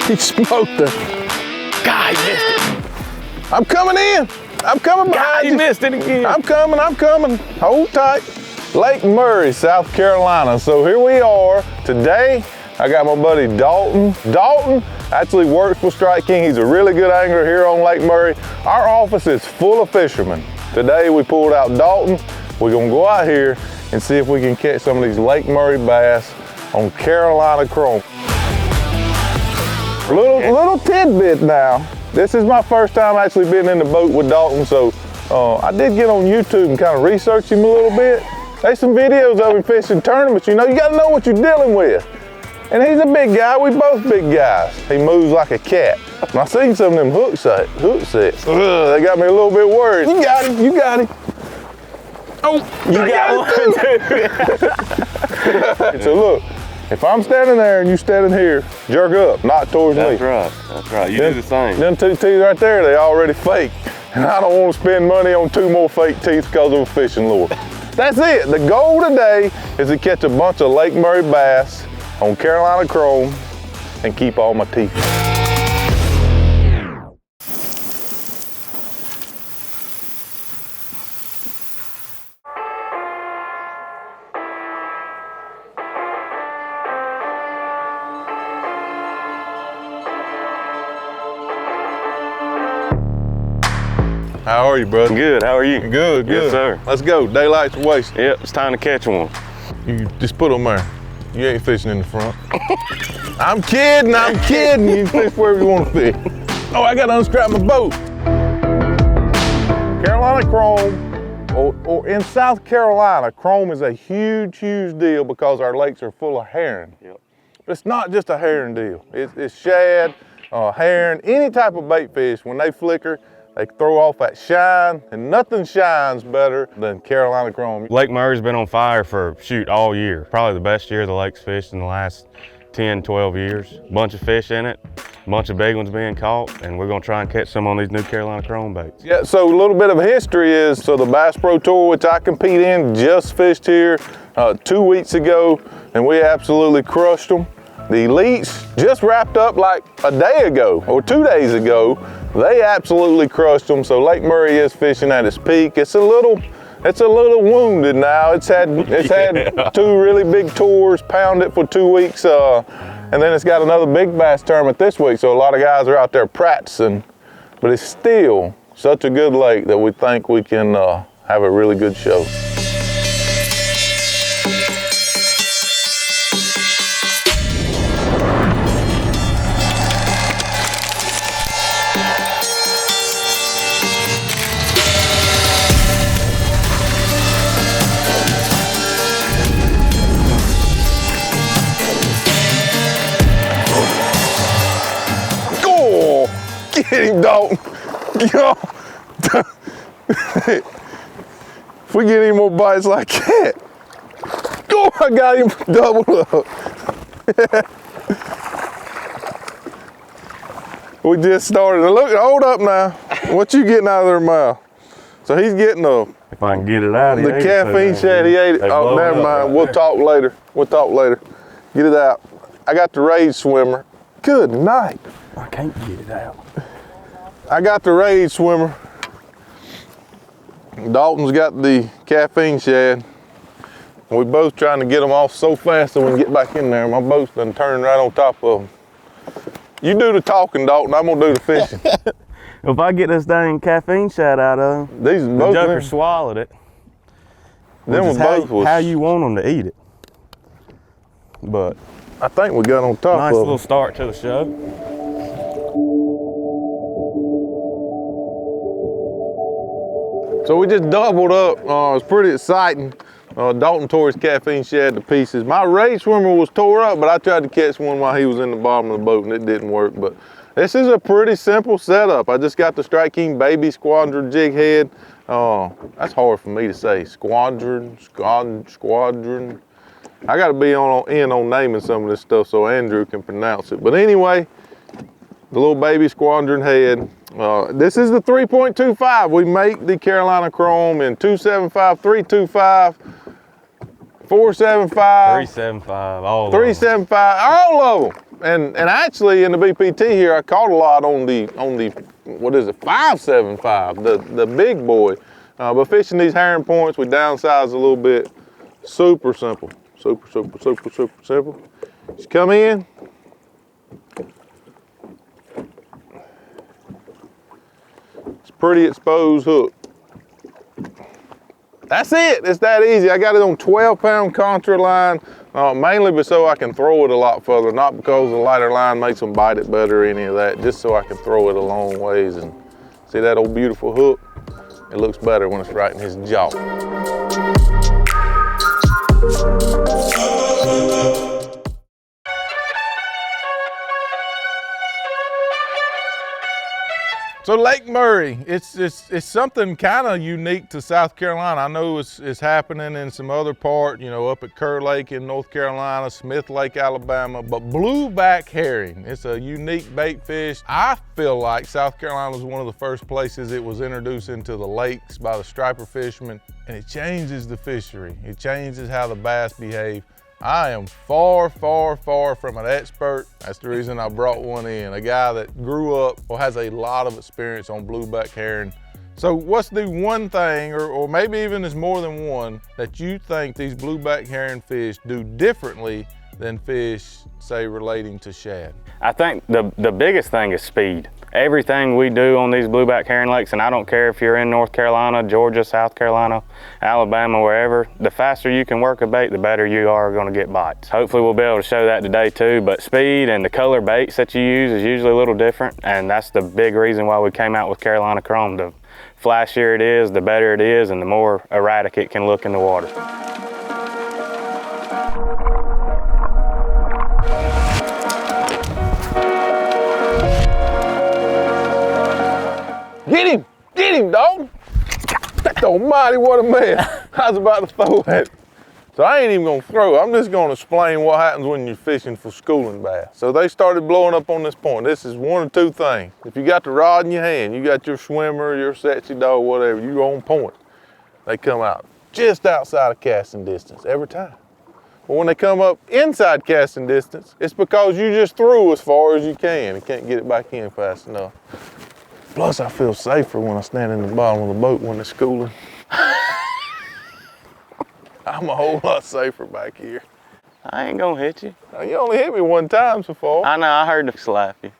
He smoked her. God, he missed it. I'm coming in. I'm coming behind you. He missed it again. I'm coming. Hold tight. Lake Murray, South Carolina. So here we are. Today, I got my buddy Dalton. Dalton actually works for Strike King. He's a really good angler here on Lake Murray. Our office is full of fishermen. Today we pulled out Dalton. We're gonna go out here and see if we can catch some of these Lake Murray bass on Carolina chrome. Little tidbit now. This is my first time actually being in the boat with Dalton, so I did get on YouTube and kind of research him a little bit. There's some videos of him fishing tournaments. You know, you gotta know what you're dealing with. And he's a big guy, we both big guys. He moves like a cat. And I seen some of them hook sets. They got me a little bit worried. You got him. Oh, you got one. So look, if I'm standing there and you standing here, jerk up, not towards me. That's right, you do the same. Them two teeth right there, they already fake. And I don't want to spend money on 2 more fake teeth because of a fishing lure. That's it, the goal today is to catch a bunch of Lake Murray bass on Carolina chrome and keep all my teeth. How are you, brother? Good, how are you? Good. Yes, sir. Let's go, daylight's wasted. Yep, it's time to catch one. You just put them there. You ain't fishing in the front. I'm kidding. You fish wherever you want to fish. Oh, I gotta unstrap my boat. Carolina chrome, or in South Carolina, chrome is a huge deal because our lakes are full of herring. Yep. But it's not just a herring deal. It's shad, herring, any type of bait fish, when they flicker, they throw off that shine, and nothing shines better than Carolina chrome. Lake Murray's been on fire for, all year. Probably the best year the lake's fished in the last 10, 12 years. Bunch of fish in it, bunch of big ones being caught, and we're gonna try and catch some on these new Carolina chrome baits. Yeah, so a little bit of history is, so the Bass Pro Tour, which I compete in, just fished here 2 weeks ago, and we absolutely crushed them. The elites just wrapped up like a day ago, or 2 days ago. They absolutely crushed them. So Lake Murray is fishing at its peak. It's a little wounded now. It's had 2 really big tours, pounded for 2 weeks, and then it's got another big bass tournament this week. So a lot of guys are out there practicing, but it's still such a good lake that we think we can have a really good show. Get him, Dalton. If we get any more bites like that. Oh, I got him doubled up. We just started. Look, hold up now. What you getting out of their mouth? So he's getting if I can get it out, the caffeine shad, he ate it. Oh, never mind. We'll talk later. Get it out. I got the Rage Swimmer. Good night. I can't get it out. I got the Rage Swimmer. Dalton's got the caffeine shad. We're both trying to get them off so fast that we can get back in there. My boat's done turned right on top of them. You do the talking, Dalton. I'm gonna do the fishing. If I get this dang caffeine shad out of them, these the joker swallowed it. Them was both was how you want them to eat it. But I think we got on top nice of them. Little start to the show. So we just doubled up. It was pretty exciting. Dalton tore his caffeine shad to pieces. My Rage Swimmer was tore up, but I tried to catch one while he was in the bottom of the boat and it didn't work. But this is a pretty simple setup. I just got the Strike King Baby Squadron jig head. That's hard for me to say. Squadron. I got to be on naming some of this stuff so Andrew can pronounce it. But anyway, the little Baby Squadron head. This is the 3.25. We make the Carolina chrome in 275, 325, 475, 375, all 375, all of them. And actually in the BPT here, I caught a lot on the what is it, 575, the big boy. But fishing these herring points, we downsize a little bit. Super simple, super simple. Just come in. It's a pretty exposed hook. That's it, it's that easy. I got it on 12-pound contra line, mainly but so I can throw it a lot further, not because the lighter line makes them bite it better or any of that, just so I can throw it a long ways. And see that old beautiful hook? It looks better when it's right in his jaw. So Lake Murray, it's something kind of unique to South Carolina. I know it's happening in some other part, you know, up at Kerr Lake in North Carolina, Smith Lake, Alabama, but blueback herring, it's a unique bait fish. I feel like South Carolina was one of the first places it was introduced into the lakes by the striper fishermen, and it changes the fishery. It changes how the bass behave. I am far from an expert. That's the reason I brought one in, a guy that grew up or has a lot of experience on blueback herring. So what's the one thing, or maybe even there's more than one, that you think these blueback herring fish do differently than fish, say, relating to shad? I think the biggest thing is speed. Everything we do on these blueback herring lakes, and I don't care if you're in North Carolina, Georgia, South Carolina, Alabama, wherever, the faster you can work a bait, the better you are going to get bites. Hopefully we'll be able to show that today too, but speed and the color baits that you use is usually a little different, and that's the big reason why we came out with Carolina Chrome. The flashier it is, the better it is, and the more erratic it can look in the water. Get him, dog. That's almighty, what a mess. I was about to throw it. So I ain't even gonna throw, I'm just gonna explain what happens when you're fishing for schooling bass. So they started blowing up on this point. This is one of two things. If you got the rod in your hand, you got your swimmer, your sexy dog, whatever, you're on point. They come out just outside of casting distance every time. But when they come up inside casting distance, it's because you just threw as far as you can and can't get it back in fast enough. Plus, I feel safer when I stand in the bottom of the boat when they're schooling. I'm a whole lot safer back here. I ain't gonna hit you. You only hit me one time so far. I know, I heard the slap you.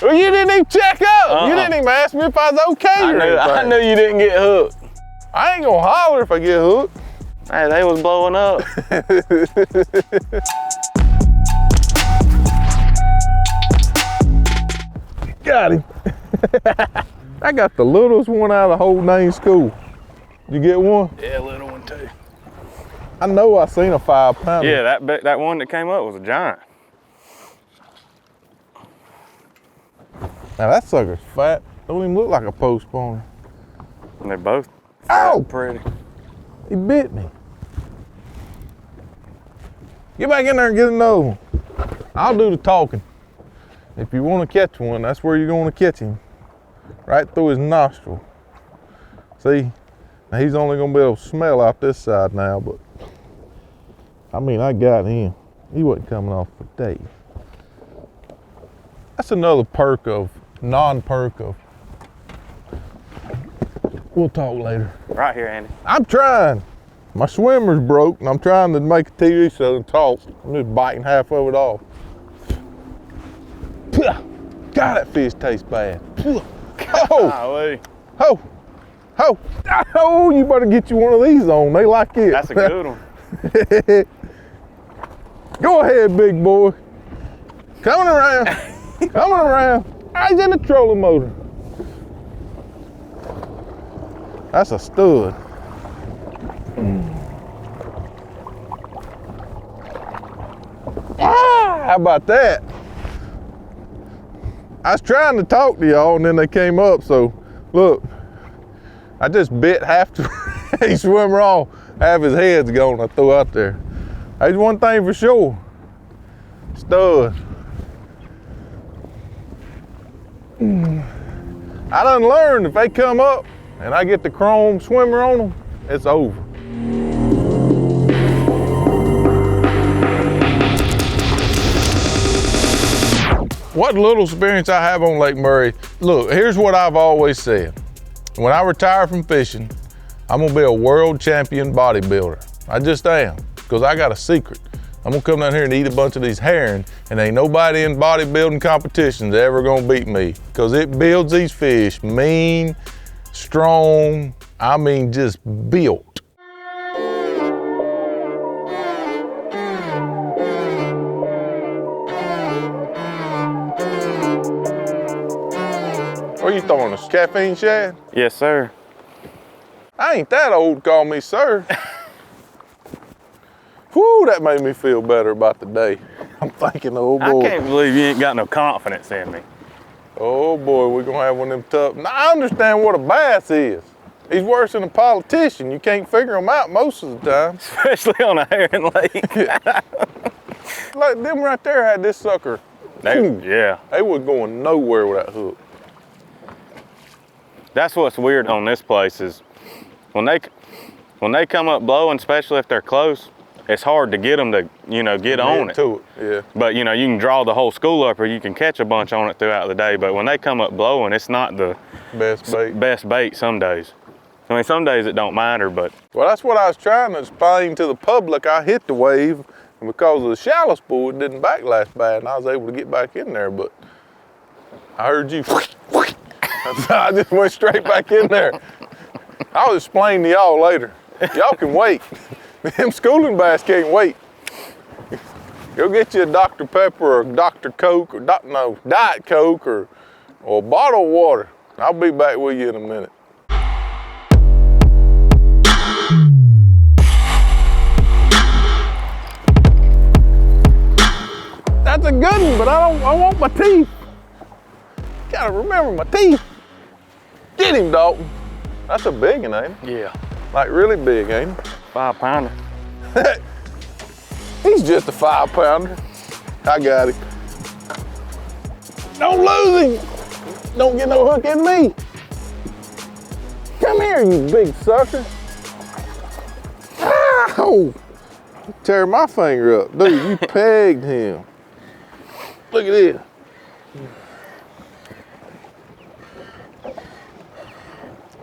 Well, you didn't even check up. You didn't even ask me if I was okay or anything. I knew you didn't get hooked. I ain't gonna holler if I get hooked. Hey, they was blowing up. Got him. I got the littlest one out of the whole dang school. Did you get one? Yeah, a little one too. I know I seen a 5-pounder. Yeah, that one that came up was a giant. Now that sucker's fat. Don't even look like a postponer. And they're both pretty. He bit me. Get back in there and get another one. I'll do the talking. If you want to catch one, that's where you're going to catch him. Right through his nostril. See, now he's only going to be able to smell out this side now, but I mean, I got him. He wasn't coming off for days. That's another perk of, non-perk of. We'll talk later. Right here, Andy. I'm trying. My swimmer's broke and I'm trying to make a TV show and talk. I'm just biting half of it off. God, that fish tastes bad. Oh, oh, oh, oh, you better get you one of these on. They like it. That's a good one. Go ahead, big boy. Coming around, coming around. He's in the trolling motor. That's a stud. How about that? I was trying to talk to y'all and then they came up, so look, I just bit half the swimmer off. Half his head's gone I threw out there. There's one thing for sure, stud. I done learned if they come up and I get the chrome swimmer on them, it's over. what little experience I have on Lake Murray, look, here's what I've always said. When I retire from fishing, I'm gonna be a world champion bodybuilder. I just am, because I got a secret. I'm gonna come down here and eat a bunch of these herring, and ain't nobody in bodybuilding competitions ever gonna beat me, because it builds these fish mean, strong, I mean just built. What are you throwing, a caffeine shad? Yes, sir. I ain't that old to call me sir. Whew, that made me feel better about the day. I'm thinking, oh boy. I can't believe you ain't got no confidence in me. Oh boy, we're gonna have one of them tough. Now, I understand what a bass is. He's worse than a politician. You can't figure him out most of the time. Especially on a herring lake. Like them right there had this sucker. Yeah. They was going nowhere with that hook. That's what's weird on this place is when they come up blowing, especially if they're close, it's hard to get them to, get on it. To it, yeah. But, you can draw the whole school up or you can catch a bunch on it throughout the day. But when they come up blowing, it's not the best bait some days. I mean, some days it don't matter, but. Well, that's what I was trying to explain to the public. I hit the wave, and because of the shallow spool, it didn't backlash bad, and I was able to get back in there, but I heard you. I just went straight back in there. I'll explain to y'all later. Y'all can wait. Them schooling bass can't wait. Go get you a Dr. Pepper or Dr. Coke or Diet Coke or a bottle of water. I'll be back with you in a minute. That's a good one, but I want my teeth. Gotta remember my teeth. Get him, Dalton. That's a big one, ain't it? Yeah. Like really big, ain't it? 5-pounder. He's just a 5-pounder. I got him. Don't lose him. Don't get no hook in me. Come here, you big sucker. Ow! Tear my finger up. Dude, you pegged him. Look at this.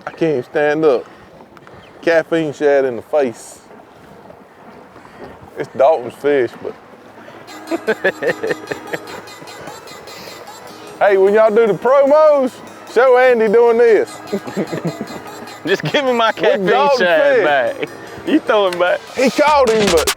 I can't even stand up. Caffeine shad in the face. It's Dalton's fish, but. Hey, when y'all do the promos, show Andy doing this. Just give me my caffeine shad back. You throw him back. He caught him, but.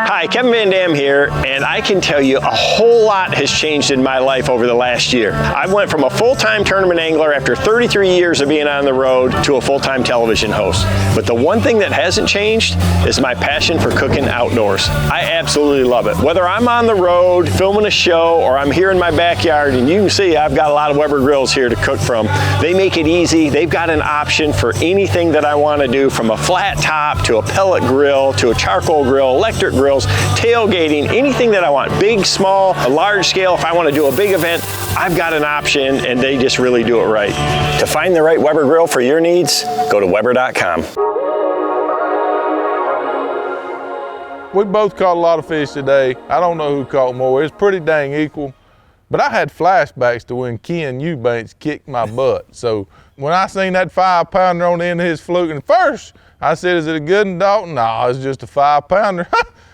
Hi, Kevin Van Dam here, and I can tell you a whole lot has changed in my life over the last year. I went from a full-time tournament angler after 33 years of being on the road to a full-time television host. But the one thing that hasn't changed is my passion for cooking outdoors. I absolutely love it. Whether I'm on the road, filming a show, or I'm here in my backyard, and you can see I've got a lot of Weber grills here to cook from. They make it easy. They've got an option for anything that I want to do, from a flat top to a pellet grill to a charcoal grill, electric grills, tailgating, anything that I want, big, small, a large scale. If I want to do a big event, I've got an option, and they just really do it right. To find the right Weber grill for your needs, go to Weber.com. We both caught a lot of fish today. I don't know who caught more. It's pretty dang equal. But I had flashbacks to when Ken Eubanks kicked my butt. So when I seen that 5-pounder on the end of his fluke, and first I said, is it a good one, Dalton? No, it's just a 5-pounder.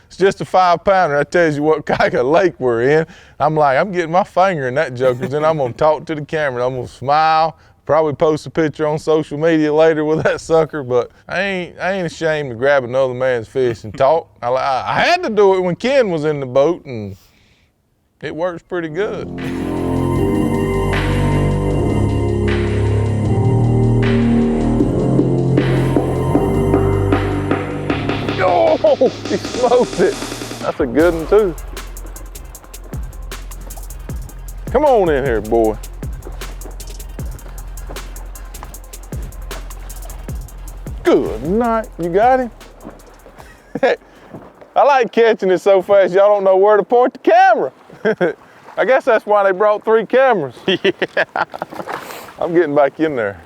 It's just a 5-pounder. That tells you what kind of lake we're in. I'm like, I'm getting my finger in that joker. Then I'm gonna talk to the camera. I'm gonna smile. Probably post a picture on social media later with that sucker. But I ain't ashamed to grab another man's fish and talk. I had to do it when Ken was in the boat, and it works pretty good. Oh, he smoked it. That's a good one too. Come on in here, boy. Good night. You got him? I like catching it so fast y'all don't know where to point the camera. I guess that's why they brought 3 cameras. Yeah. I'm getting back in there.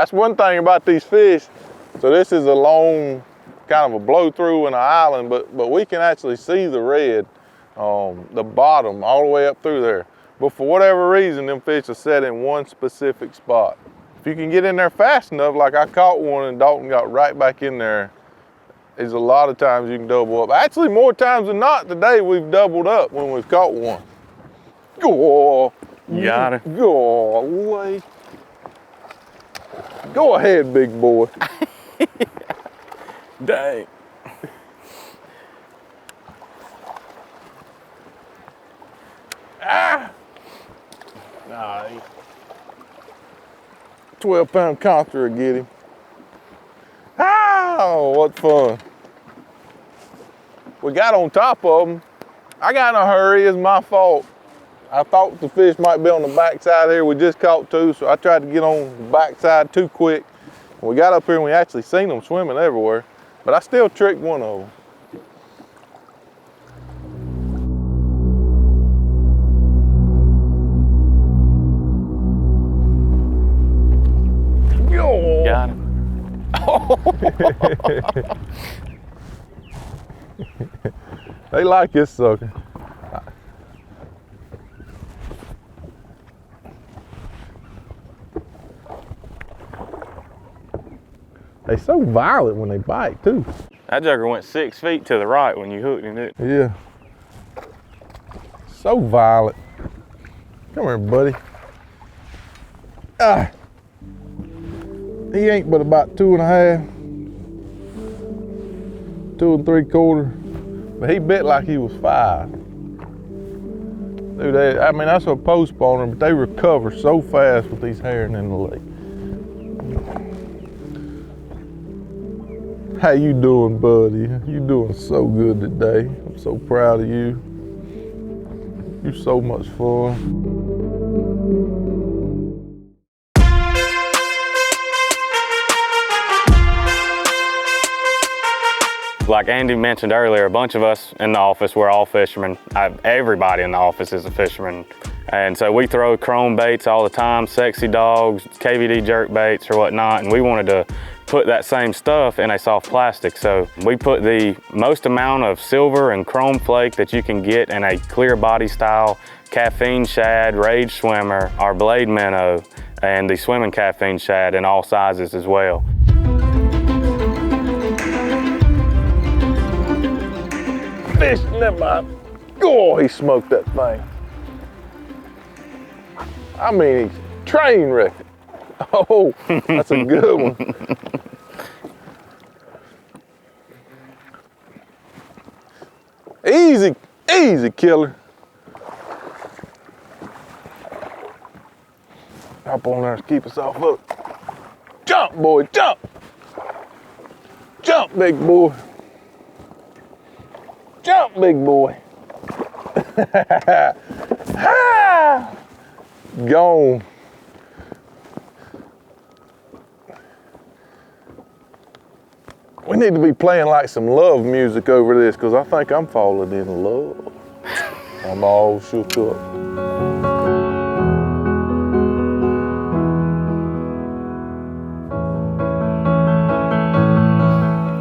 That's one thing about these fish. So this is a long, kind of a blow through in an island, but we can actually see the red, the bottom all the way up through there. But for whatever reason, them fish are set in one specific spot. If you can get in there fast enough, like I caught one and Dalton got right back in there, there's a lot of times you can double up. Actually, more times than not today, we've doubled up when we've caught one. Go, Got it. Go away. Go ahead, big boy. Dang. Nah, 12-pound contra will get him. Oh, what fun. We got on top of them. I got in a hurry, it's my fault. I thought the fish might be on the backside here. We just caught two, so I tried to get on the backside too quick. We got up here and we actually seen them swimming everywhere, but I still tricked one of them. Got him. They like this sucker. They so violent when they bite too. That jugger went 6 feet to the right when you hooked him. Yeah. So violent. Come here, buddy. Ah. He ain't but about 2 1/2, 2 3/4, but he bit like he was 5. Dude, I mean, that's a post spawner, but they recover so fast with these herring in the lake. How you doing, buddy? You doing so good today. I'm so proud of you. You're so much fun. Like Andy mentioned earlier, a bunch of us in the office, we're all fishermen. Everybody in the office is a fisherman. And so we throw chrome baits all the time, sexy dogs, KVD jerk baits or whatnot, and we wanted to put that same stuff in a soft plastic. So we put the most amount of silver and chrome flake that you can get in a clear body style caffeine shad, rage swimmer, our blade minnow, and the swimming caffeine shad in all sizes as well. Fish, never mind. Oh, he smoked that thing. I mean, he's train wrecked. Oh, that's a good one. Easy, easy killer. Hop on there and keep us off hook. Jump, boy, jump. Jump, big boy. Jump, big boy. Gone. We need to be playing like some love music over this because I think I'm falling in love. I'm all shook up.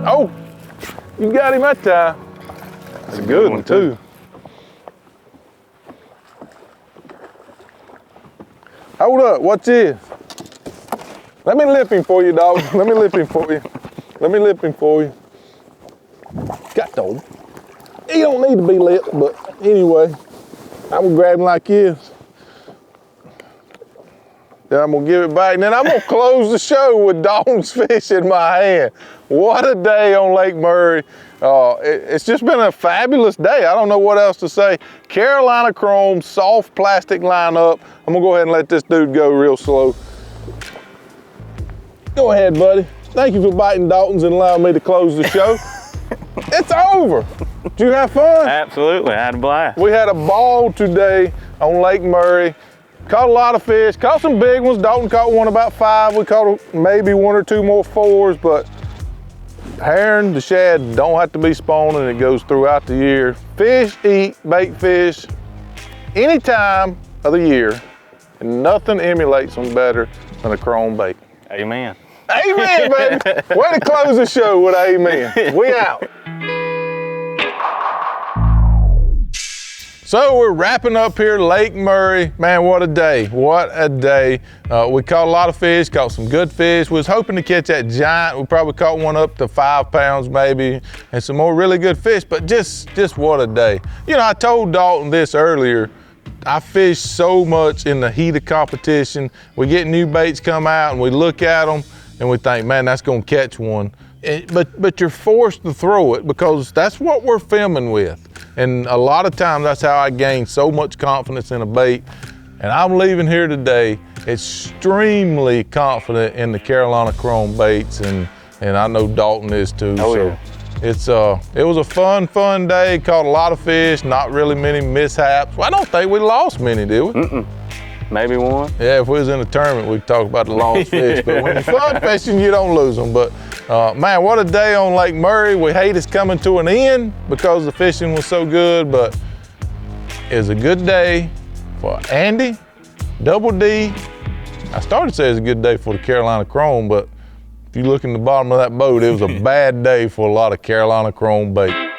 Oh, you got him that time. That's a good one too. Hold up, what's this? Let me lip him for you, dog. Let me lip him for you. Let me lip him for you. Got those. He don't need to be lipped, but anyway, I'm gonna grab him like this. Then I'm gonna give it back, and then I'm gonna close the show with Dalton's fish in my hand. What a day on Lake Murray. It's just been a fabulous day. I don't know what else to say. Carolina chrome, soft plastic lineup. I'm gonna go ahead and let this dude go real slow. Go ahead, buddy. Thank you for biting Dalton's and allowing me to close the show. It's over. Did you have fun? Absolutely, I had a blast. We had a ball today on Lake Murray. Caught a lot of fish, caught some big ones. Dalton caught one about 5. We caught maybe 1 or 2 more 4s, but herring, the shad don't have to be spawning. It goes throughout the year. Fish eat bait fish any time of the year, and nothing emulates them better than a chrome bait. Amen. Amen, baby. Way to close the show with amen. We out. So we're wrapping up here, Lake Murray. Man, what a day, what a day. We caught a lot of fish, caught some good fish. We was hoping to catch that giant. We probably caught one up to 5 pounds maybe, and some more really good fish, but just what a day. You know, I told Dalton this earlier, I fish so much in the heat of competition. We get new baits come out and we look at them and we think, man, that's gonna catch one. But you're forced to throw it because that's what we're filming with. And a lot of times that's how I gain so much confidence in a bait. And I'm leaving here today extremely confident in the Carolina Chrome baits, and I know Dalton is too. Oh, so yeah. it was a fun day. Caught a lot of fish, not really many mishaps. Well, I don't think we lost many, did we? Mm-mm. Maybe one. Yeah, if we was in a tournament, we'd talk about the lost fish. But when you're fun fishing, you don't lose them. But man, what a day on Lake Murray. We hate it's coming to an end because the fishing was so good, but it was a good day for Andy, Double D. I started to say it was a good day for the Carolina Chrome, but if you look in the bottom of that boat, it was a bad day for a lot of Carolina Chrome bait.